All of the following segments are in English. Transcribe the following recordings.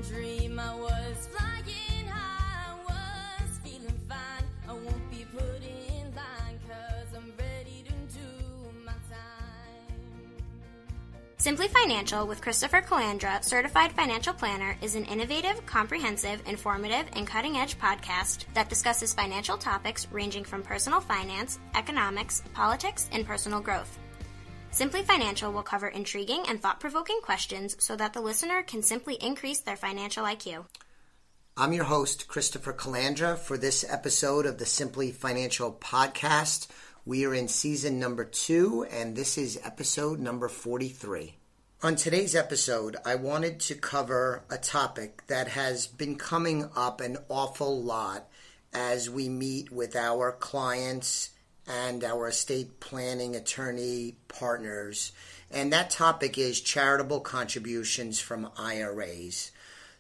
dream. I was flying high, I was feeling fine. I won't be put in line, 'cause I'm ready to do my time. Simply Financial with Christopher Calandra, Certified Financial Planner, is an innovative, comprehensive, informative, and cutting-edge podcast that discusses financial topics ranging from personal finance, economics, politics, and personal growth. Simply Financial will cover intriguing and thought-provoking questions so that the listener can simply increase their financial IQ. I'm your host, Christopher Calandra, for this episode of the Simply Financial podcast. We are in season number 2, and this is episode number 43. On today's episode, I wanted to cover a topic that has been coming up an awful lot as we meet with our clients and our estate planning attorney partners. And that topic is charitable contributions from IRAs.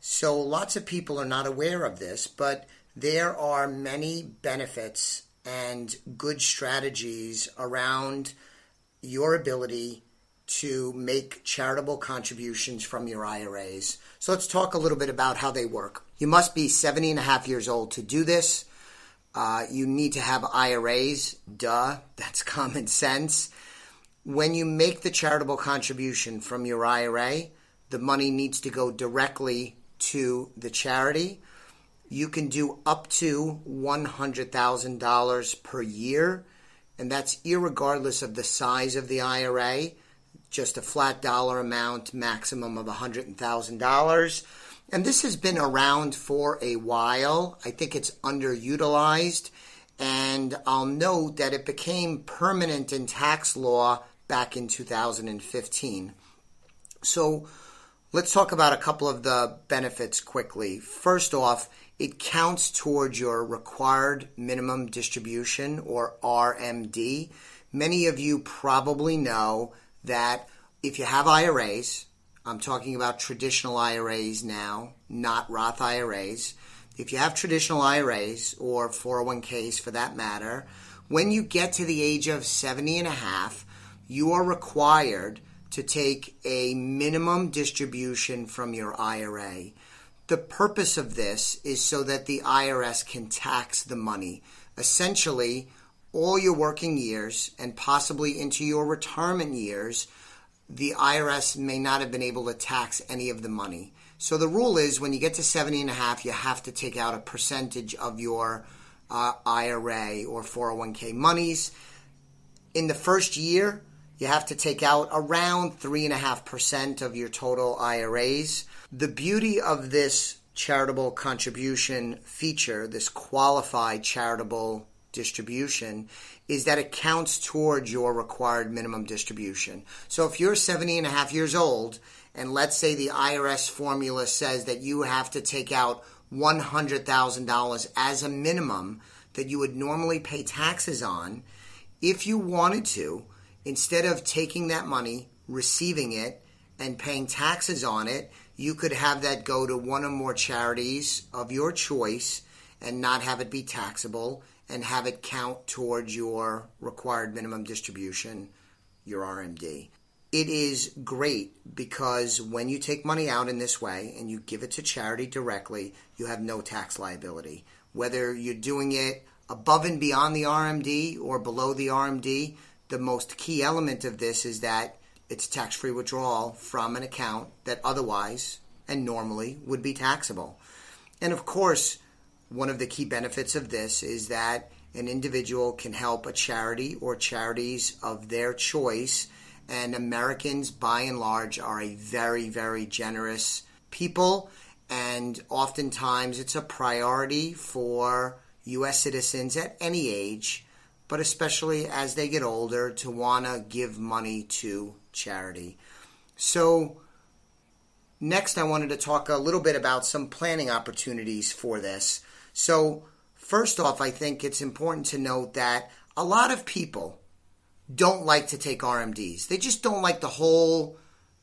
So lots of people are not aware of this, but there are many benefits and good strategies around your ability to make charitable contributions from your IRAs. So let's talk a little bit about how they work. You must be 70 and a half years old to do this. You need to have IRAs. Duh, that's common sense. When you make the charitable contribution from your IRA, the money needs to go directly to the charity. You can do up to $100,000 per year, and that's irregardless of the size of the IRA, just a flat dollar amount, maximum of $100,000. And this has been around for a while. I think it's underutilized. And I'll note that it became permanent in tax law back in 2015. So let's talk about a couple of the benefits quickly. First off, it counts towards your required minimum distribution, or RMD. Many of you probably know that if you have IRAs, I'm talking about traditional IRAs now, not Roth IRAs. If you have traditional IRAs or 401ks for that matter, when you get to the age of 70 and a half, you are required to take a minimum distribution from your IRA. The purpose of this is so that the IRS can tax the money. Essentially, all your working years and possibly into your retirement years, the IRS may not have been able to tax any of the money. So the rule is when you get to 70 and a half, you have to take out a percentage of your IRA or 401k monies. In the first year, you have to take out around 3.5% of your total IRAs. The beauty of this charitable contribution feature, this qualified charitable distribution, is that it counts towards your required minimum distribution. So if you're 70 and a half years old, and let's say the IRS formula says that you have to take out $100,000 as a minimum that you would normally pay taxes on, if you wanted to, instead of taking that money, receiving it, and paying taxes on it, you could have that go to one or more charities of your choice and not have it be taxable, and have it count towards your required minimum distribution, your RMD. It is great because when you take money out in this way and you give it to charity directly, you have no tax liability. Whether you're doing it above and beyond the RMD or below the RMD, the most key element of this is that it's tax-free withdrawal from an account that otherwise and normally would be taxable. And of course, one of the key benefits of this is that an individual can help a charity or charities of their choice, and Americans, by and large, are a very, very generous people, and oftentimes it's a priority for U.S. citizens at any age, but especially as they get older, to want to give money to charity. So next, I wanted to talk a little bit about some planning opportunities for this. So first off, I think it's important to note that a lot of people don't like to take RMDs. They just don't like the whole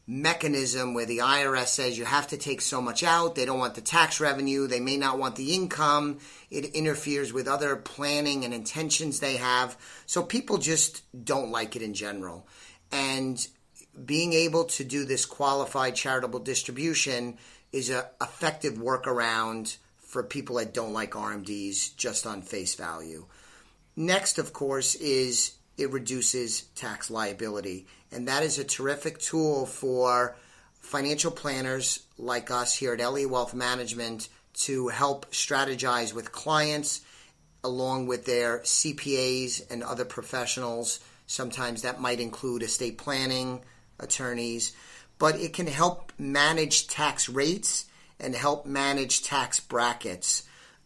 mechanism where the IRS says you have to take so much out. They don't want the tax revenue. They may not want the income. It interferes with other planning and intentions they have. So people just don't like it in general. And being able to do this qualified charitable distribution is an effective workaround for people that don't like RMDs just on face value. Next, of course, is it reduces tax liability. And that is a terrific tool for financial planners like us here at Elliott Wealth Management to help strategize with clients along with their CPAs and other professionals. Sometimes that might include estate planning attorneys, but it can help manage tax rates and help manage tax brackets,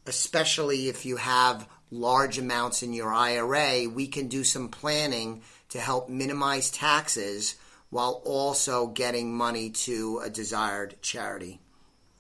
especially if you have large amounts in your IRA. We can do some planning to help minimize taxes while also getting money to a desired charity.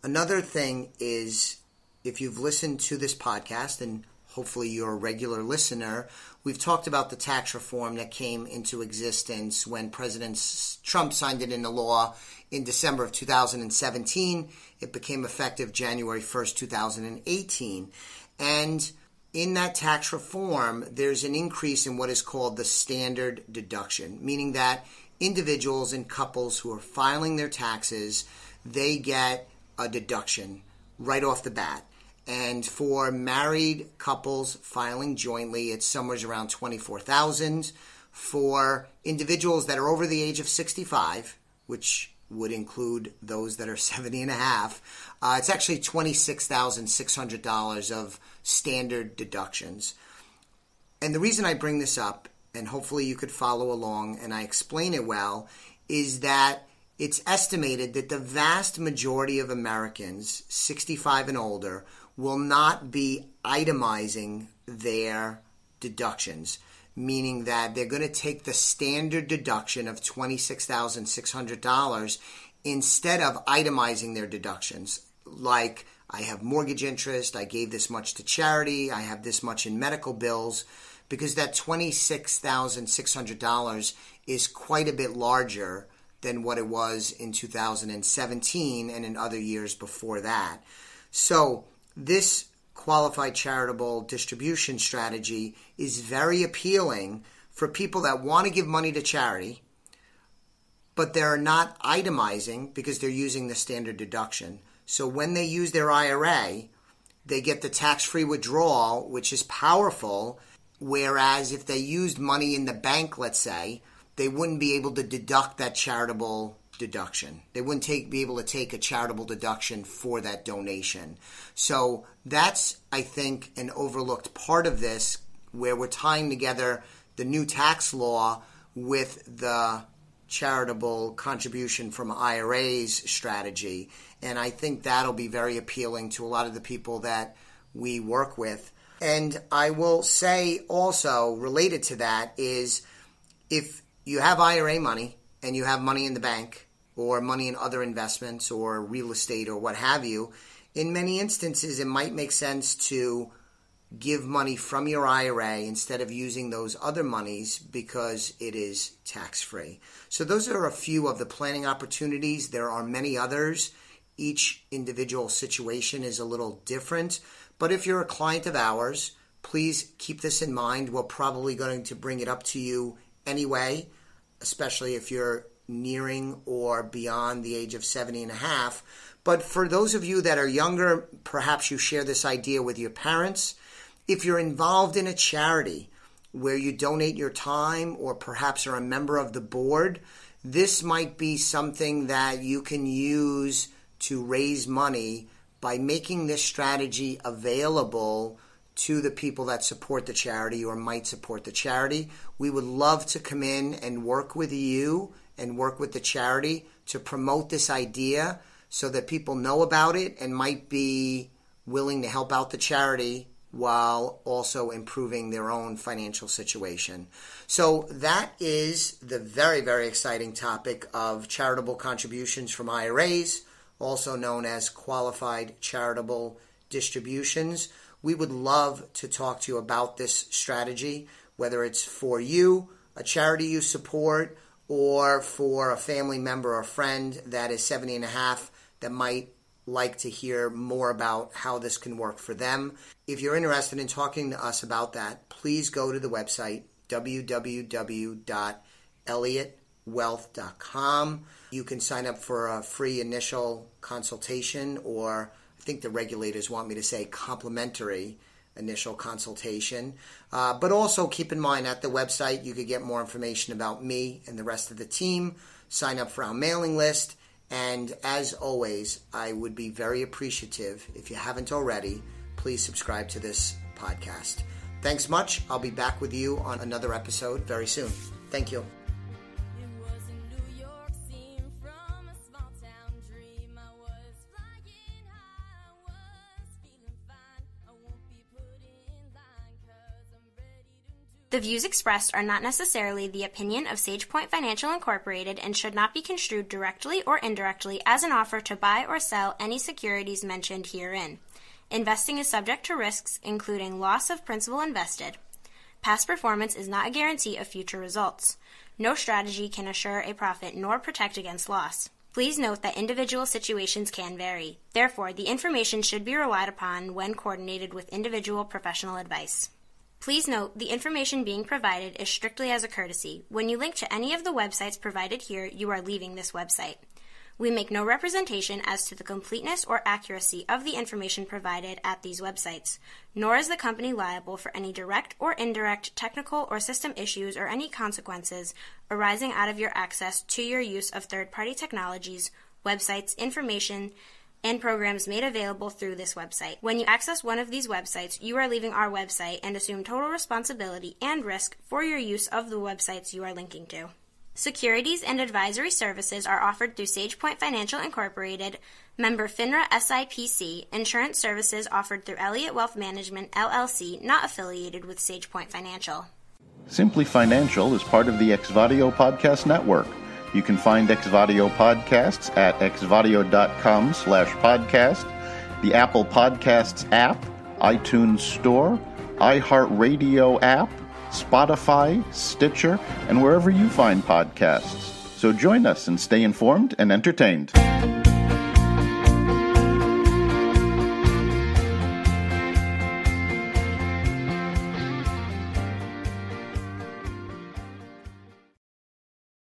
Another thing is, if you've listened to this podcast, and hopefully you're a regular listener, we've talked about the tax reform that came into existence when President Trump signed it into law in December of 2017. It became effective January 1st, 2018. And in that tax reform, there's an increase in what is called the standard deduction, meaning that individuals and couples who are filing their taxes, they get a deduction right off the bat. And for married couples filing jointly, it's somewhere around $24,000. For individuals that are over the age of 65, which would include those that are 70 and a half, it's actually $26,600 of standard deductions. And the reason I bring this up, and hopefully you could follow along and I explain it well, is that it's estimated that the vast majority of Americans 65 and older will not be itemizing their deductions, meaning that they're going to take the standard deduction of $26,600 instead of itemizing their deductions. Like, I have mortgage interest, I gave this much to charity, I have this much in medical bills, because that $26,600 is quite a bit larger than what it was in 2017 and in other years before that. So this qualified charitable distribution strategy is very appealing for people that want to give money to charity, but they're not itemizing because they're using the standard deduction. So when they use their IRA, they get the tax-free withdrawal, which is powerful, whereas if they used money in the bank, let's say, they wouldn't be able to deduct that charitable deduction. They wouldn't be able to take a charitable deduction for that donation. So that's, I think, an overlooked part of this, where we're tying together the new tax law with the charitable contribution from IRAs strategy. And I think that'll be very appealing to a lot of the people that we work with. And I will say also, related to that, is if you have IRA money and you have money in the bank or money in other investments or real estate or what have you, in many instances it might make sense to give money from your IRA instead of using those other monies because it is tax-free. So those are a few of the planning opportunities. There are many others. Each individual situation is a little different. But if you're a client of ours, please keep this in mind. We're probably going to bring it up to you anyway, especially if you're nearing or beyond the age of 70 and a half. But for those of you that are younger, perhaps you share this idea with your parents. If you're involved in a charity where you donate your time or perhaps are a member of the board, this might be something that you can use to raise money by making this strategy available to the people that support the charity or might support the charity. We would love to come in and work with you and work with the charity to promote this idea so that people know about it and might be willing to help out the charity while also improving their own financial situation. So that is the very, very exciting topic of charitable contributions from IRAs, also known as qualified charitable distributions. We would love to talk to you about this strategy, whether it's for you, a charity you support, or for a family member or friend that is 70 and a half that might like to hear more about how this can work for them. If you're interested in talking to us about that, please go to the website www.elliott elliott-wealth-management.com. You can sign up for a free initial consultation, or I think the regulators want me to say complimentary initial consultation. But also keep in mind, at the website, you could get more information about me and the rest of the team, sign up for our mailing list, and as always, I would be very appreciative, if you haven't already, please subscribe to this podcast. Thanks much. I'll be back with you on another episode very soon. Thank you. The views expressed are not necessarily the opinion of SagePoint Financial Incorporated and should not be construed directly or indirectly as an offer to buy or sell any securities mentioned herein. Investing is subject to risks, including loss of principal invested. Past performance is not a guarantee of future results. No strategy can assure a profit nor protect against loss. Please note that individual situations can vary. Therefore, the information should be relied upon when coordinated with individual professional advice. Please note, the information being provided is strictly as a courtesy. When you link to any of the websites provided here, you are leaving this website. We make no representation as to the completeness or accuracy of the information provided at these websites, nor is the company liable for any direct or indirect technical or system issues or any consequences arising out of your access to your use of third-party technologies, websites, information, and programs made available through this website. When you access one of these websites, you are leaving our website and assume total responsibility and risk for your use of the websites you are linking to. Securities and advisory services are offered through SagePoint Financial Incorporated, member FINRA SIPC. Insurance services offered through Elliott Wealth Management, LLC, not affiliated with SagePoint Financial. Simply Financial is part of the Exvadio Podcast Network. You can find Exvadio podcasts at exvadio.com/podcast, the Apple Podcasts app, iTunes Store, iHeartRadio app, Spotify, Stitcher, and wherever you find podcasts. So join us and stay informed and entertained.